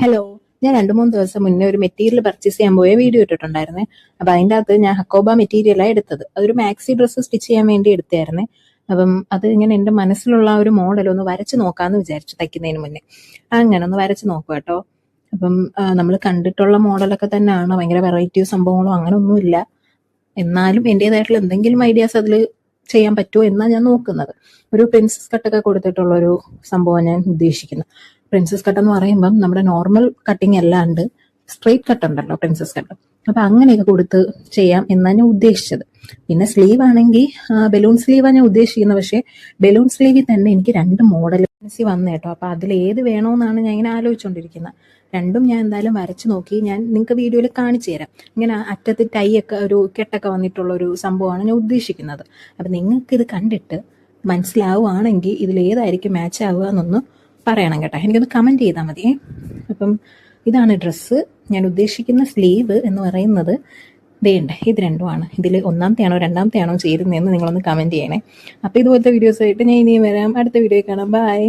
Hello, ഞാൻ 2-3 ദിവസം മുന്നേ ഒരു മെറ്റീരിയൽ പർച്ചേസ് ചെയ്യാൻ പോയ വീഡിയോ ഇട്ടിട്ടുണ്ടായിരുന്നേ. അപ്പൊ അതിൻ്റെ അകത്ത് ഞാൻ ഹക്കോബ മെറ്റീരിയലാണ് എടുത്തത്. അതൊരു മാക്സി ഡ്രസ്സ് സ്റ്റിച്ച് ചെയ്യാൻ വേണ്ടി എടുത്തായിരുന്നേ. അപ്പം അത് ഇങ്ങനെ എൻ്റെ മനസ്സിലുള്ള ആ ഒരു മോഡൽ ഒന്ന് വരച്ച് നോക്കാമെന്ന് വിചാരിച്ചു തയ്ക്കുന്നതിന് മുന്നേ. അങ്ങനെ ഒന്ന് വരച്ച് നോക്കുക കേട്ടോ. അപ്പം നമ്മൾ കണ്ടിട്ടുള്ള മോഡലൊക്കെ തന്നെയാണ്, ഭയങ്കര വെറൈറ്റിയോ സംഭവങ്ങളോ അങ്ങനെ ഒന്നുമില്ല. എന്നാലും എൻ്റെതായിട്ടുള്ള എന്തെങ്കിലും ഐഡിയാസ് അതിൽ ചെയ്യാൻ പറ്റുമോ എന്നാണ് ഞാൻ നോക്കുന്നത്. ഒരു പ്രിൻസസ് കട്ടൊക്കെ കൊടുത്തിട്ടുള്ള ഒരു സംഭവം ഞാൻ ഉദ്ദേശിക്കുന്നത്. പ്രിൻസസ് കട്ട് എന്ന് പറയുമ്പം നമ്മുടെ നോർമൽ കട്ടിങ് അല്ലാണ്ട് സ്ട്രെയിറ്റ് കട്ട് ഉണ്ടല്ലോ പ്രിൻസസ് കട്ട്, അപ്പൊ അങ്ങനെയൊക്കെ കൊടുത്ത് ചെയ്യാം എന്നാണ് ഞാൻ ഉദ്ദേശിച്ചത്. പിന്നെ സ്ലീവ് ആണെങ്കിൽ ബലൂൺ സ്ലീവാണ് ഞാൻ ഉദ്ദേശിക്കുന്നത്. പക്ഷേ ബലൂൺ സ്ലീവിൽ തന്നെ എനിക്ക് 2 മോഡൽ വന്നു കേട്ടോ. അപ്പൊ അതിൽ ഏത് വേണമെന്നാണ് ഞാൻ ഇങ്ങനെ ആലോചിച്ചുകൊണ്ടിരിക്കുന്നത്. രണ്ടും ഞാൻ എന്തായാലും വരച്ച് നോക്കി ഞാൻ നിങ്ങൾക്ക് വീഡിയോയിൽ കാണിച്ചു തരാം. ഇങ്ങനെ അറ്റത്ത് ടൈ ഒക്കെ ഒരു കെട്ടൊക്കെ വന്നിട്ടുള്ള ഒരു സംഭവമാണ് ഞാൻ ഉദ്ദേശിക്കുന്നത്. അപ്പം നിങ്ങൾക്ക് ഇത് കണ്ടിട്ട് മനസ്സിലാവുകയാണെങ്കിൽ ഇതിലേതായിരിക്കും മാച്ച് ആവുക എന്നൊന്ന് പറയണം കേട്ടോ. എനിക്കൊന്ന് കമൻറ്റ് ചെയ്താൽ മതിയേ. അപ്പം ഇതാണ് ഡ്രസ്സ്. ഞാൻ ഉദ്ദേശിക്കുന്ന സ്ലീവ് എന്ന് പറയുന്നത് വേണ്ടേ ഇത് രണ്ടുമാണ്. ഇതിൽ ഒന്നാമത്തെയാണോ രണ്ടാമത്തെയാണോ ചേരുന്നതെന്ന് നിങ്ങളൊന്ന് കമൻറ്റ് ചെയ്യണേ. അപ്പോൾ ഇതുപോലത്തെ വീഡിയോസായിട്ട് ഞാൻ ഇനിയും വരാം. അടുത്ത വീഡിയോ കാണാം. ബൈ.